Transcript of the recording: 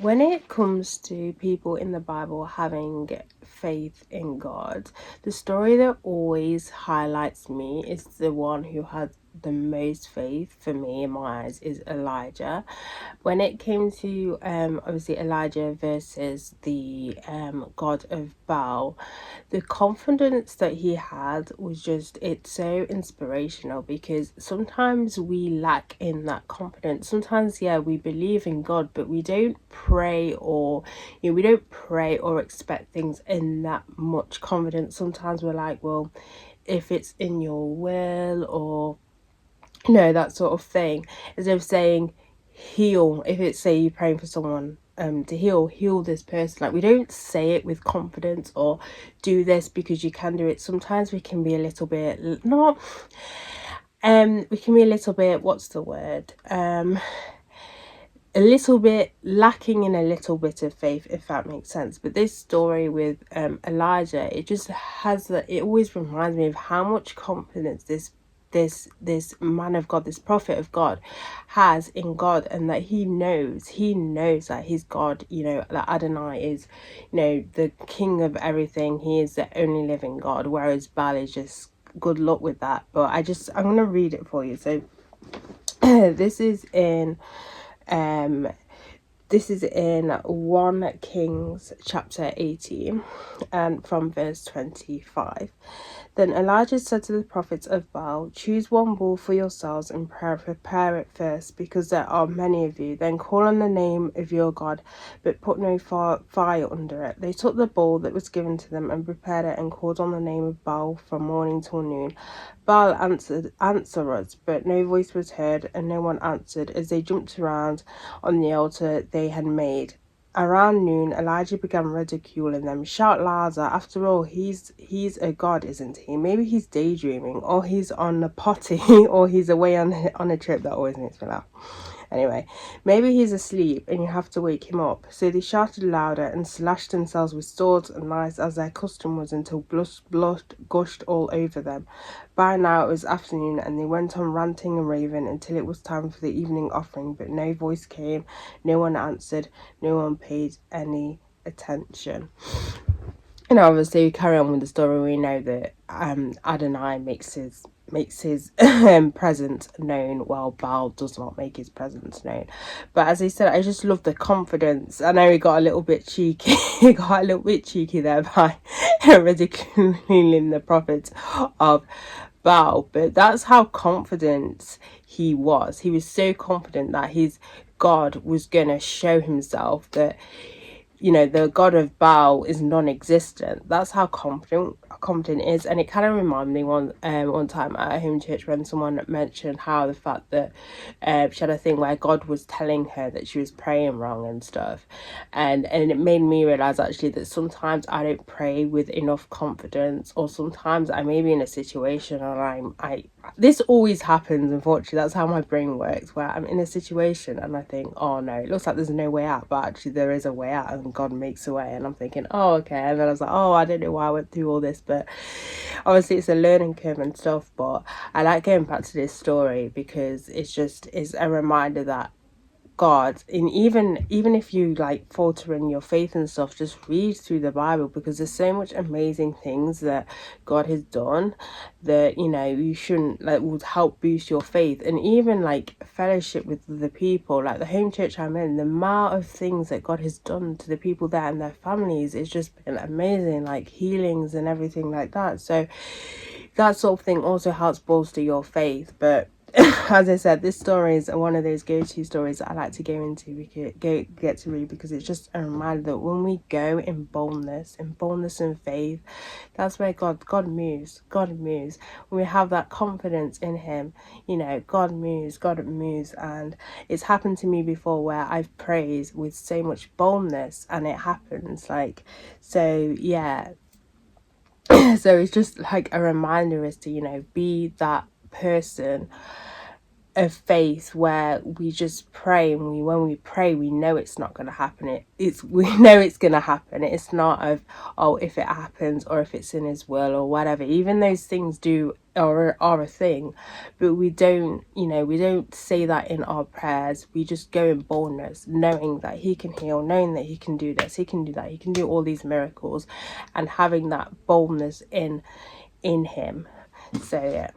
When it comes to people in the Bible having faith in God, the story that always highlights me is the one who had the most faith for me in my eyes is Elijah. When it came to obviously Elijah versus the god of Baal, the confidence that he had was just, it's so inspirational, because sometimes we lack in that confidence. Sometimes, yeah, we believe in God, but we don't pray, or we don't pray or expect things in that much confidence. Sometimes we're like, well, if it's in your will, or that sort of thing, as if saying heal. If it's, say, you're praying for someone to heal this person, like, we don't say it with confidence, or do this because you can do it. Sometimes we can be a little bit not we can be a little bit, what's the word, a little bit lacking in a little bit of faith, if that makes sense. But this story with Elijah, it just has that, it always reminds me of how much confidence this man of God, this prophet of God, has in God, and that he knows that he's God, that Adonai is, the king of everything. He is the only living God, whereas Baal is just, good luck with that. But I'm gonna read it for you. So this is in um this is in 1 Kings chapter 18, and from verse 25. Then Elijah said to the prophets of Baal, choose one bull for yourselves and prepare it first, because there are many of you. Then call on the name of your God, but put no fire under it. They took the bull that was given to them and prepared it, and called on the name of Baal from morning till noon. Baal answered, answer us, but no voice was heard, and no one answered, as they jumped around on the altar they had made. Around noon, Elijah began ridiculing them. Shout louder! After all, he's a god, isn't he? Maybe he's daydreaming, or he's on a potty, or he's away on a trip. That always makes me laugh. Anyway, maybe he's asleep and you have to wake him up. So they shouted louder and slashed themselves with swords and knives, as their custom was, until blood gushed all over them. By now it was afternoon, and they went on ranting and raving until it was time for the evening offering, but no voice came, no one answered, no one paid any attention. And obviously, we carry on with the story. We know that Adonai makes his presence known, while Baal does not make his presence known. But as I said, I just love the confidence. I know he got a little bit cheeky. He got a little bit cheeky there by ridiculing the prophets of Baal. But that's how confident he was. He was so confident that his God was going to show himself, that the god of Baal is non-existent. That's how confident is. And it kind of reminded me one time at a home church, when someone mentioned how the fact that she had a thing where God was telling her that she was praying wrong and stuff, and it made me realize, actually, that sometimes I don't pray with enough confidence, or sometimes I may be in a situation and this always happens, unfortunately. That's how my brain works, where I'm in a situation and I think, oh no, it looks like there's no way out, but actually there is a way out, and God makes a way, and I'm thinking, oh okay, and then I was like, oh, I don't know why I went through all this. But obviously it's a learning curve and stuff. But I like going back to this story because it's a reminder that God, and even if you like falter in your faith and stuff, just read through the Bible, because there's so much amazing things that God has done that you shouldn't, like, would help boost your faith. And even like fellowship with the people, like the home church I'm in, the amount of things that God has done to the people there and their families, it's just been amazing, like healings and everything like that. So that sort of thing also helps bolster your faith. But as I said, this story is one of those go-to stories that I like to go into, get to read, because it's just a reminder that when we go in boldness and faith, that's where God moves. When we have that confidence in him, God moves. And it's happened to me before where I've prayed with so much boldness and it happens. So yeah. So it's just like a reminder as to, be that person of faith where we just pray, and when we pray, we know it's not going to happen. We know it's going to happen. It's not of, oh, if it happens, or if it's in his will or whatever. Even those things do are a thing, but we don't, you know, we don't say that in our prayers. We just go in boldness, knowing that he can heal, knowing that he can do this, he can do that, he can do all these miracles, and having that boldness in him. So yeah.